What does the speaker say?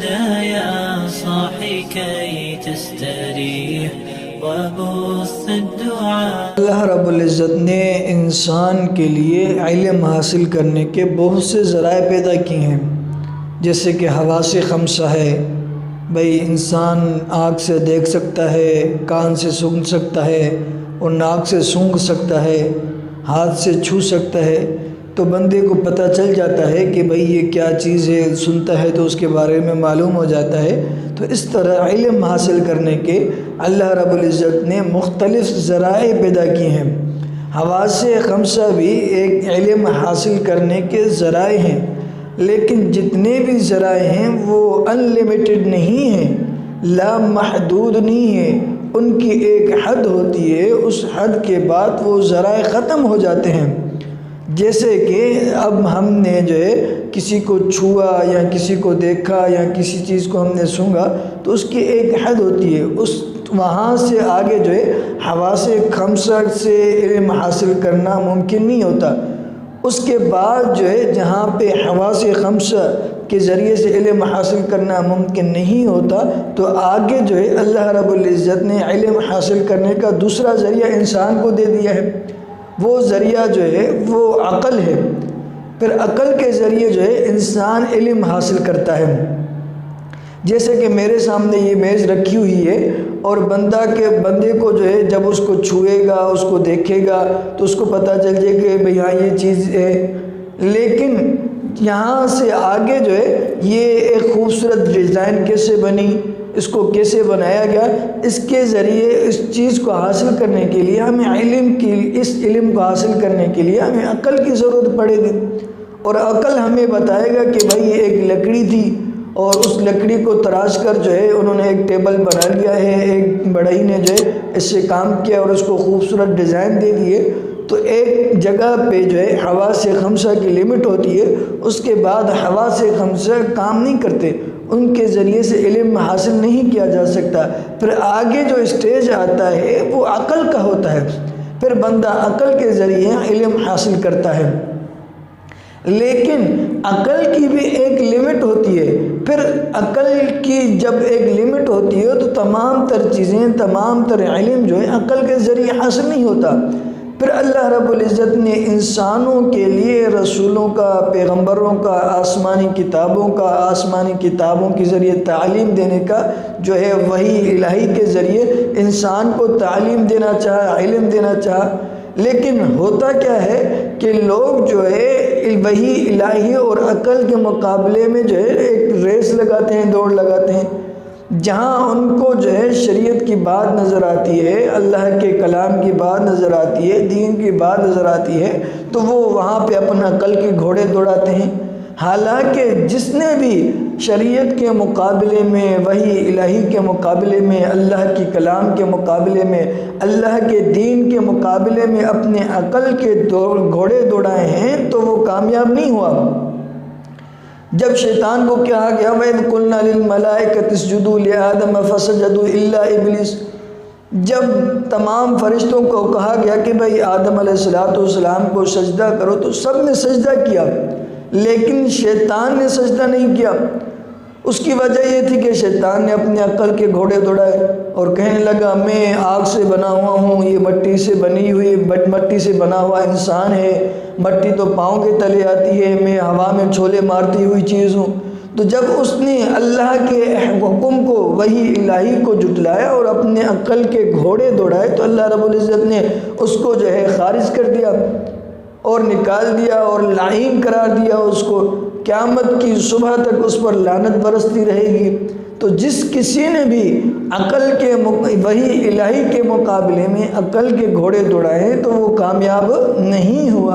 اهدى يا صاحي كي تستريح وبث الدعاء۔ اللہ رب العزت نے انسان کے لیے علم حاصل کرنے کے بہت سے ذرائع پیدا کیے ہیں، جیسے کہ حواس خمسہ ہے، بھئی انسان آنکھ سے دیکھ سکتا ہے، کان سے سن سکتا ہے اور ناک سے سونگھ سکتا ہے، ہاتھ سے چھو سکتا ہے، تو بندے کو پتہ چل جاتا ہے کہ بھئی یہ کیا چیز ہے، سنتا ہے تو اس کے بارے میں معلوم ہو جاتا ہے۔ تو اس طرح علم حاصل کرنے کے اللہ رب العزت نے مختلف ذرائع پیدا کیے ہیں۔ حواس خمسہ بھی ایک علم حاصل کرنے کے ذرائع ہیں، لیکن جتنے بھی ذرائع ہیں وہ انلیمیٹڈ نہیں ہیں، لا محدود نہیں ہیں، ان کی ایک حد ہوتی ہے، اس حد کے بعد وہ ذرائع ختم ہو جاتے ہیں۔ جیسے کہ اب ہم نے جو ہے کسی کو چھوا یا کسی کو دیکھا یا کسی چیز کو ہم نے سونگھا تو اس کی ایک حد ہوتی ہے، وہاں سے آگے جو ہے حواس خمسہ سے علم حاصل کرنا ممکن نہیں ہوتا۔ اس کے بعد جو ہے جہاں پہ حواس خمسہ کے ذریعے سے علم حاصل کرنا ممکن نہیں ہوتا تو آگے جو ہے اللہ رب العزت نے علم حاصل کرنے کا دوسرا ذریعہ انسان کو دے دیا ہے۔ وہ ذریعہ جو ہے وہ عقل ہے، پھر عقل کے ذریعے جو ہے انسان علم حاصل کرتا ہے۔ جیسے کہ میرے سامنے یہ میز رکھی ہوئی ہے اور بندے کو جو ہے جب اس کو چھوئے گا، اس کو دیکھے گا تو اس کو پتہ چل جائے کہ بھئی ہاں یہ چیز ہے، لیکن یہاں سے آگے جو ہے یہ ایک خوبصورت ڈیزائن کیسے بنی، اس کو کیسے بنایا گیا، اس کے ذریعے اس چیز کو حاصل کرنے کے لیے ہمیں اس علم کو حاصل کرنے کے لیے ہمیں عقل کی ضرورت پڑے گی، اور عقل ہمیں بتائے گا کہ بھئی یہ ایک لکڑی تھی اور اس لکڑی کو تراش کر جو ہے انہوں نے ایک ٹیبل بنا لیا ہے، ایک بڑھئی نے جو ہے اس سے کام کیا اور اس کو خوبصورت ڈیزائن دے دیے۔ تو ایک جگہ پہ جو ہے حواس خمسہ کی لمٹ ہوتی ہے، اس کے بعد حواس خمسہ کام نہیں کرتے، ان کے ذریعے سے علم حاصل نہیں کیا جا سکتا۔ پھر آگے جو اسٹیج آتا ہے وہ عقل کا ہوتا ہے، پھر بندہ عقل کے ذریعے علم حاصل کرتا ہے، لیکن عقل کی بھی ایک لمٹ ہوتی ہے۔ پھر عقل کی جب ایک لمٹ ہوتی ہے تو تمام تر چیزیں، تمام تر علم جو ہے عقل کے ذریعے حاصل نہیں ہوتا۔ پھر اللہ رب العزت نے انسانوں کے لیے رسولوں کا، پیغمبروں کا، آسمانی کتابوں کے ذریعے تعلیم دینے کا جو ہے وحی الہی کے ذریعے انسان کو تعلیم دینا چاہا، علم دینا چاہا، لیکن ہوتا کیا ہے کہ لوگ جو ہے وحی الہی اور عقل کے مقابلے میں جو ہے ایک ریس لگاتے ہیں، دوڑ لگاتے ہیں، جہاں ان کو جو ہے شریعت کی بات نظر آتی ہے، اللہ کے کلام کی بات نظر آتی ہے، دین کی بات نظر آتی ہے، تو وہ وہاں پہ اپنا عقل کے گھوڑے دوڑاتے ہیں۔ حالانکہ جس نے بھی شریعت کے مقابلے میں، وحی الہی کے مقابلے میں، اللہ کی کلام کے مقابلے میں، اللہ کے دین کے مقابلے میں اپنے عقل کے گھوڑے دوڑائے ہیں تو وہ کامیاب نہیں ہوا۔ جب شیطان کو کہا گیا وَإِذْ قُلْنَا لِلْمَلَائِكَةِ اسْجُدُوا لِآدَمَ فَسَجَدُوا إِلَّا إِبْلِيسَ، جب تمام فرشتوں کو کہا گیا کہ بھئی آدم علیہ السلام کو سجدہ کرو تو سب نے سجدہ کیا، لیکن شیطان نے سجدہ نہیں کیا۔ اس کی وجہ یہ تھی کہ شیطان نے اپنے عقل کے گھوڑے دوڑائے اور کہنے لگا میں آگ سے بنا ہوا ہوں، یہ مٹی سے بنی ہوئی، مٹی سے بنا ہوا انسان ہے، مٹی تو پاؤں کے تلے آتی ہے، میں ہوا میں چھولے مارتی ہوئی چیز ہوں۔ تو جب اس نے اللہ کے حکم کو، وحی الہی کو جھٹلایا اور اپنے عقل کے گھوڑے دوڑائے تو اللہ رب العزت نے اس کو جو ہے خارج کر دیا اور نکال دیا اور لعین قرار دیا اس کو، قیامت کی صبح تک اس پر لعنت برستی رہے گی۔ تو جس کسی نے بھی عقل کے وحی الہی کے مقابلے میں عقل کے گھوڑے دوڑائے تو وہ کامیاب نہیں ہوا۔